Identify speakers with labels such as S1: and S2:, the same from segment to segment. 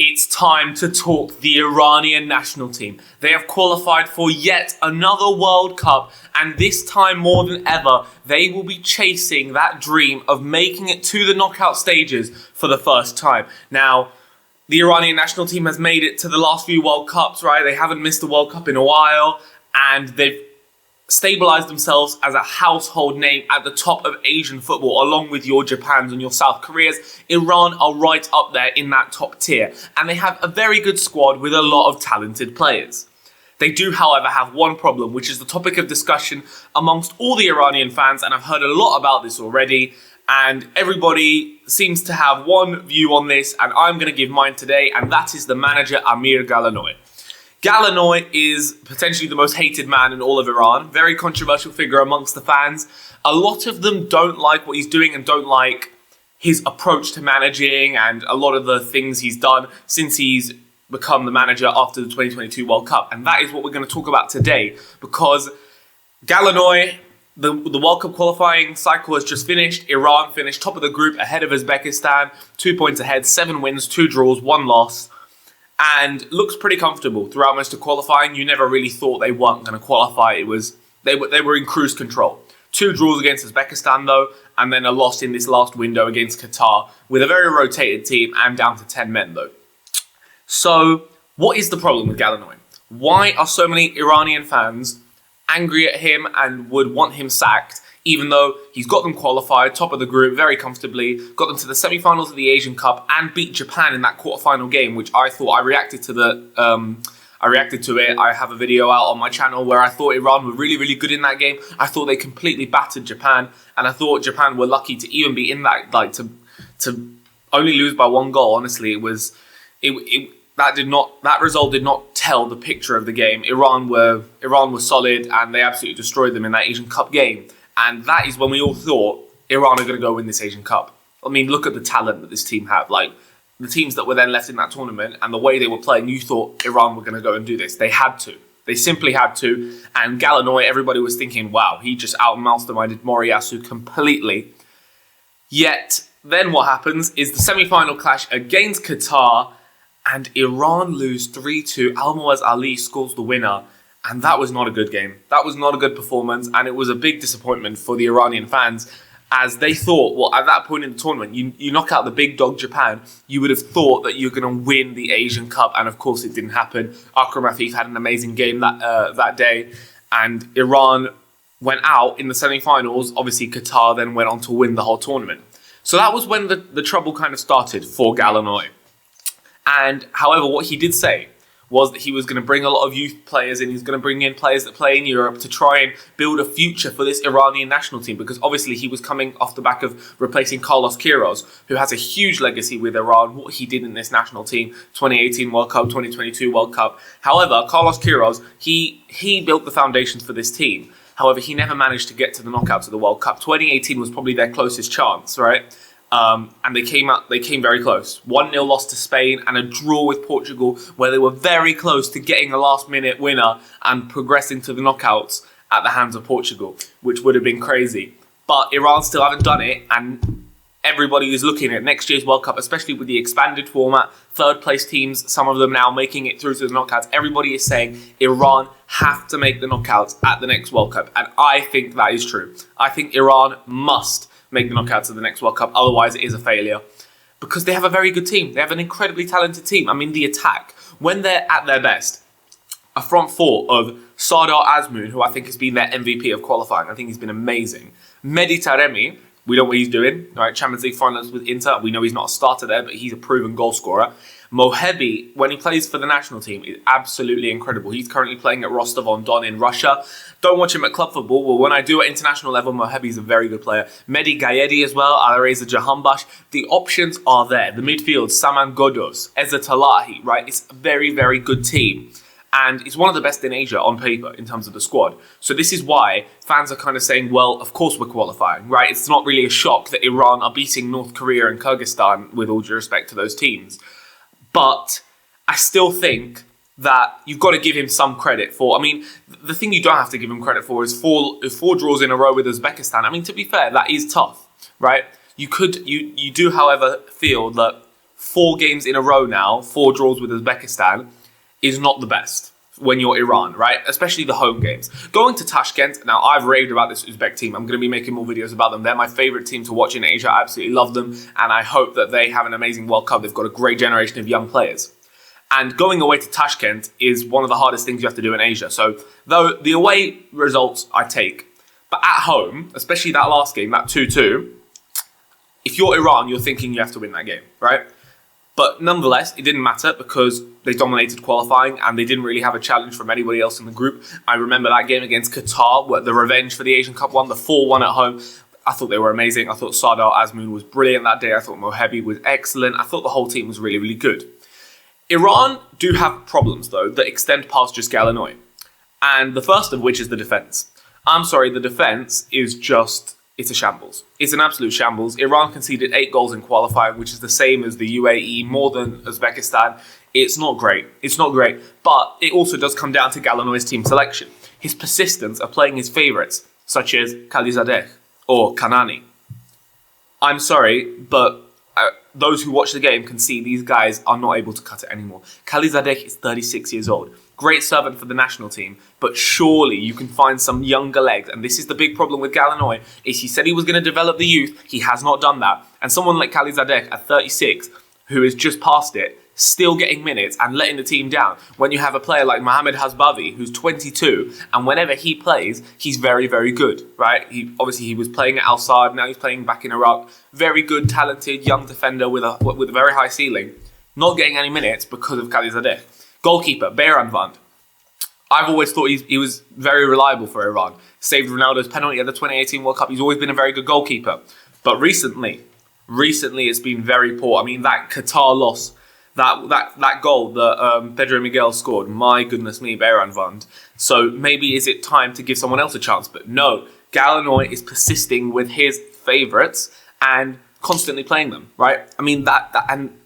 S1: It's time to talk the Iranian national team. They have qualified for yet another World Cup, and this time more than ever, they will be chasing that dream of making it to the knockout stages for the first time. Now, the Iranian national team has made it to the last few World Cups, right? They haven't missed a World Cup in a while, and they've stabilized themselves as a household name at the top of Asian football, along with your Japans and your South Koreas. Iran are right up there in that top tier, and they have a very good squad with a lot of talented players. They do, however, have one problem, which is the topic of discussion amongst all the Iranian fans, and I've heard a lot about this already, and everybody seems to have one view on this, and I'm going to give mine today, and that is the manager Amir Ghalanoei. Ghalenoei is potentially the most hated man in all of Iran. Very controversial figure amongst the fans. A lot of them don't like what he's doing and don't like his approach to managing and a lot of the things he's done since he's become the manager after the 2022 World Cup. And that is what we're going to talk about today, because Ghalenoei, the World Cup qualifying cycle has just finished. Iran finished top of the group ahead of Uzbekistan, 2 points ahead, 7 wins, 2 draws, 1 loss. And looks pretty comfortable throughout most of qualifying. You never really thought they weren't going to qualify. They were in cruise control. 2 draws against Uzbekistan though, and then a loss in this last window against Qatar with a very rotated team and down to 10 men though. So what is the problem with Ghalenoei? Why are so many Iranian fans angry at him and would want him sacked, even though he's got them qualified, top of the group, very comfortably, got them to the semi-finals of the Asian Cup and beat Japan in that quarterfinal game, which I thought I reacted to it. I have a video out on my channel where I thought Iran were really, really good in that game. I thought they completely battered Japan, and I thought Japan were lucky to even be in that, like to only lose by 1 goal. Honestly, that result did not tell the picture of the game. Iran were solid, and they absolutely destroyed them in that Asian Cup game. And that is when we all thought Iran are going to go win this Asian Cup. I mean, look at the talent that this team had. Like, the teams that were then left in that tournament and the way they were playing, you thought Iran were going to go and do this. They had to. They simply had to. And Ghalenoei, everybody was thinking, wow, he just out-masterminded Moriyasu completely. Yet, then what happens is the semi-final clash against Qatar, and Iran lose 3-2. Almoez Ali scores the winner. And that was not a good game. That was not a good performance, and it was a big disappointment for the Iranian fans, as they thought, well, at that point in the tournament, you knock out the big dog Japan, you would have thought that you're going to win the Asian Cup, and of course it didn't happen. Akram Afif had an amazing game that day, and Iran went out in the semi-finals. Obviously, Qatar then went on to win the whole tournament. So that was when the trouble kind of started for Ghalenoei. And however, what he did say was that he was going to bring a lot of youth players in. He's going to bring in players that play in Europe to try and build a future for this Iranian national team, because obviously he was coming off the back of replacing Carlos Queiroz, who has a huge legacy with Iran, what he did in this national team, 2018 World Cup, 2022 World Cup. However, Carlos Queiroz, he built the foundations for this team. However, he never managed to get to the knockouts of the World Cup. 2018 was probably their closest chance, right? And they came very close. 1-0 loss to Spain and a draw with Portugal, where they were very close to getting a last-minute winner and progressing to the knockouts at the hands of Portugal, which would have been crazy. But Iran still haven't done it, and everybody is looking at next year's World Cup, especially with the expanded format, third-place teams, some of them now making it through to the knockouts. Everybody is saying Iran have to make the knockouts at the next World Cup, and I think that is true. I think Iran must make the knockouts of the next World Cup, otherwise it is a failure. Because they have a very good team. They have an incredibly talented team. I mean, the attack, when they're at their best, a front four of Sardar Azmoun, who I think has been their MVP of qualifying. I think he's been amazing. Mehdi Taremi, we know what he's doing. Right, Champions League finals with Inter. We know he's not a starter there, but he's a proven goal scorer. Mohebi, when he plays for the national team, is absolutely incredible. He's currently playing at Rostov-on-Don in Russia. Don't watch him at club football. Well, when I do at international level, Mohebi's a very good player. Mehdi Gaedi as well, Alireza Jahanbakhsh. The options are there. The midfield, Saman Ghoddos, Eza Talahi, right? It's a very, very good team. And it's one of the best in Asia on paper in terms of the squad. So this is why fans are kind of saying, well, of course we're qualifying, right? It's not really a shock that Iran are beating North Korea and Kyrgyzstan, with all due respect to those teams. But I still think that you've got to give him some credit for. I mean, the thing you don't have to give him credit for is four draws in a row with Uzbekistan. I mean, to be fair, that is tough, right? You do, however, feel that 4 games in a row now, 4 draws with Uzbekistan, is not the best when you're Iran, right? Especially the home games. Going to Tashkent, now I've raved about this Uzbek team. I'm going to be making more videos about them. They're my favorite team to watch in Asia. I absolutely love them, and I hope that they have an amazing World Cup. They've got a great generation of young players. And going away to Tashkent is one of the hardest things you have to do in Asia. So, though the away results I take, but at home, especially that last game, that 2-2, if you're Iran, you're thinking you have to win that game, right? But nonetheless, it didn't matter because they dominated qualifying and they didn't really have a challenge from anybody else in the group. I remember that game against Qatar, where the revenge for the Asian Cup one, the 4-1 at home. I thought they were amazing. I thought Sardar Azmoun was brilliant that day. I thought Mohebi was excellent. I thought the whole team was really, really good. Iran do have problems, though, that extend past just Ghalenoei. And the first of which is the defence. I'm sorry, the defence is just... it's a shambles. It's an absolute shambles. Iran conceded 8 goals in qualifying, which is the same as the UAE, more than Uzbekistan. It's not great. It's not great. But it also does come down to Ghalenoei's team selection. His persistence of playing his favourites, such as Khalizadeh or Kanani. I'm sorry, but those who watch the game can see these guys are not able to cut it anymore. Khalizadeh is 36 years old. Great servant for the national team, but surely you can find some younger legs. And this is the big problem with Ghalenoei, is he said he was going to develop the youth. He has not done that. And someone like Khalizadeh at 36, who is just past it, still getting minutes and letting the team down. When you have a player like Mohamed Hasbavi, who's 22, and whenever he plays, he's very, very good, right? He was playing at Al Saad, now he's playing back in Iraq. Very good, talented, young defender with a very high ceiling. Not getting any minutes because of Khalizadeh. Goalkeeper, Bayranvand. I've always thought he was very reliable for Iran. Saved Ronaldo's penalty at the 2018 World Cup. He's always been a very good goalkeeper. But recently it's been very poor. I mean, that Qatar loss, that goal that Pedro Miguel scored, my goodness me, Bayranvand. So maybe is it time to give someone else a chance? But no, Ghalenoei is persisting with his favourites and constantly playing them, right? I mean,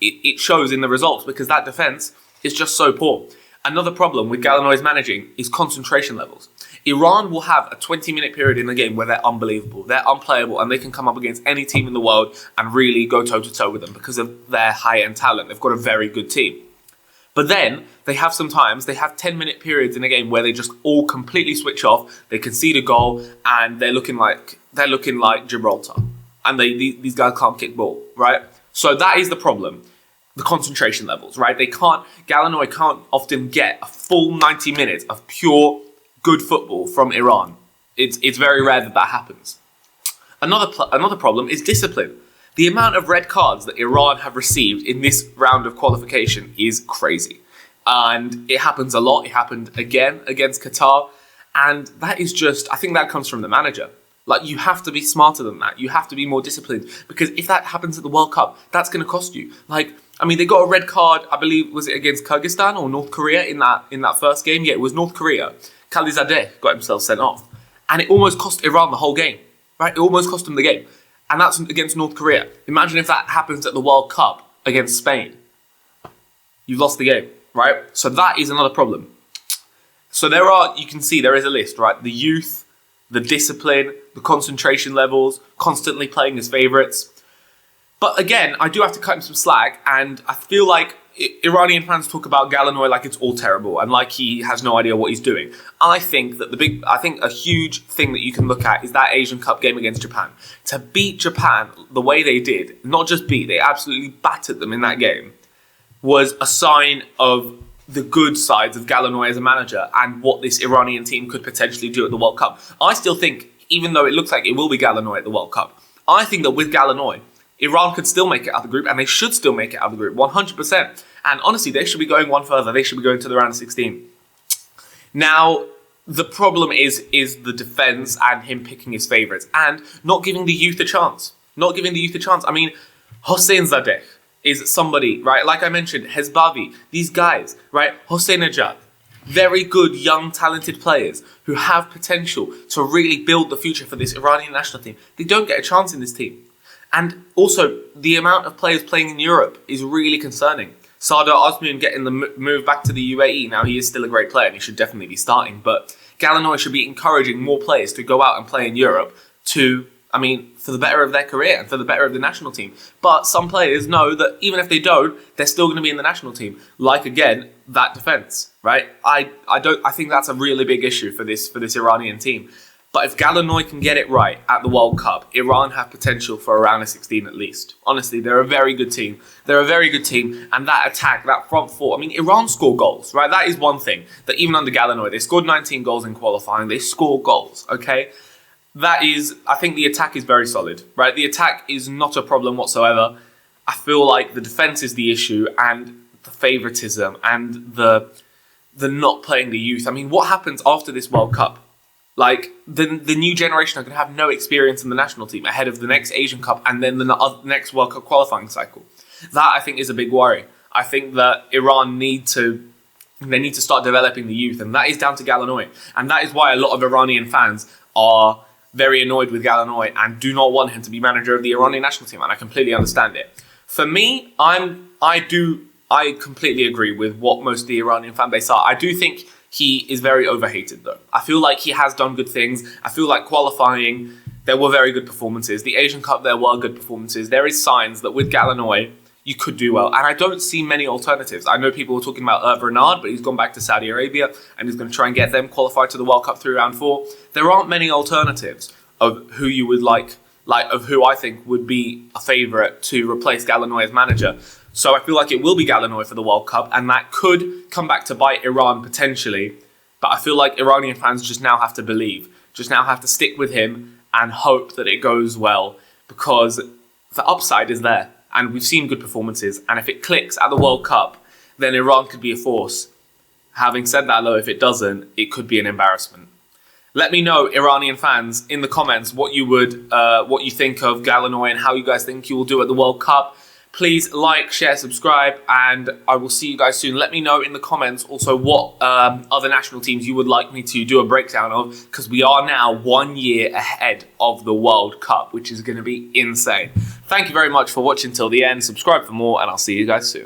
S1: it shows in the results because that defence is just so poor. Another problem with Ghalenoei's managing is concentration levels. Iran will have a 20-minute period in the game where they're unbelievable, they're unplayable, and they can come up against any team in the world and really go toe-to-toe with them because of their high-end talent. They've got a very good team. But then they have 10-minute periods in a game where they just all completely switch off, they concede a goal, and they're looking like Gibraltar. And these guys can't kick ball, right? So that is the problem. The concentration levels, right? Ghalenoei can't often get a full 90 minutes of pure good football from Iran. It's very rare that happens. Another problem is discipline. The amount of red cards that Iran have received in this round of qualification is crazy. And it happens a lot. It happened again against Qatar. And that is just, I think that comes from the manager. Like, you have to be smarter than that. You have to be more disciplined. Because if that happens at the World Cup, that's going to cost you. Like, I mean, they got a red card, I believe, was it against Kyrgyzstan or North Korea in that first game? Yeah, it was North Korea. Khalizadeh got himself sent off. And it almost cost Iran the whole game, right? It almost cost them the game. And that's against North Korea. Imagine if that happens at the World Cup against Spain. You've lost the game, right? So that is another problem. So you can see there is a list, right? The youth, the discipline, the concentration levels, constantly playing his favourites. But again, I do have to cut him some slack, and I feel like Iranian fans talk about Ghalenoei like it's all terrible and like he has no idea what he's doing. I think that a huge thing that you can look at is that Asian Cup game against Japan. To beat Japan the way they did, not just beat, they absolutely battered them in that game, was a sign of the good sides of Ghalenoei as a manager and what this Iranian team could potentially do at the World Cup. I still think, even though it looks like it will be Ghalenoei at the World Cup, I think that with Ghalenoei, Iran could still make it out of the group, and they should still make it out of the group, 100%. And honestly, they should be going one further. They should be going to the round of 16. Now, the problem is the defence and him picking his favourites and not giving the youth a chance. I mean, Hossein Zadeh is somebody, right? Like I mentioned, Hezbavi, these guys, right? Hossein Najad, very good, young, talented players who have potential to really build the future for this Iranian national team. They don't get a chance in this team. And also, the amount of players playing in Europe is really concerning. Sardar Azmoun getting the move back to the UAE. Now, he is still a great player and he should definitely be starting. But Ghalenoei should be encouraging more players to go out and play in Europe to I mean, for the better of their career and for the better of the national team. But some players know that even if they don't, they're still going to be in the national team. Like, again, that defense, right? I think that's a really big issue for this Iranian team. But if Ghalenoei can get it right at the World Cup, Iran have potential for a round of 16 at least. Honestly, they're a very good team. They're a very good team. And that attack, that front four, I mean, Iran score goals, right? That is one thing. That even under Ghalenoei, they scored 19 goals in qualifying. They score goals, okay? That is, I think the attack is very solid, right? The attack is not a problem whatsoever. I feel like the defense is the issue, and the favoritism and the not playing the youth. I mean, what happens after this World Cup? Like, the new generation are going to have no experience in the national team ahead of the next Asian Cup and then the next World Cup qualifying cycle. That, I think, is a big worry. I think that Iran need to start developing the youth, and that is down to Ghalenoei. And that is why a lot of Iranian fans are very annoyed with Ghalenoei and do not want him to be manager of the Iranian national team, and I completely understand it. For me, I completely agree with what most of the Iranian fan base are. I do think he is very overhated, though. I feel like he has done good things. I feel like qualifying, there were very good performances. The Asian Cup, there were good performances. There is signs that with Ghalenoei, you could do well. And I don't see many alternatives. I know people were talking about Bernard, but he's gone back to Saudi Arabia and he's going to try and get them qualified to the World Cup through round 4. There aren't many alternatives of who you would like of who I think would be a favourite to replace Ghalenoei as manager. So I feel like it will be Ghalenoei for the World Cup, and that could come back to bite Iran potentially. But I feel like Iranian fans just now have to believe, just now have to stick with him and hope that it goes well, because the upside is there. And we've seen good performances. And if it clicks at the World Cup, then Iran could be a force. Having said that, though, if it doesn't, it could be an embarrassment. Let me know, Iranian fans, in the comments what you think of Ghalenoei and how you guys think he will do at the World Cup. Please like, share, subscribe, and I will see you guys soon. Let me know in the comments also what other national teams you would like me to do a breakdown of, because we are now 1 year ahead of the World Cup, which is going to be insane. Thank you very much for watching till the end. Subscribe for more, and I'll see you guys soon.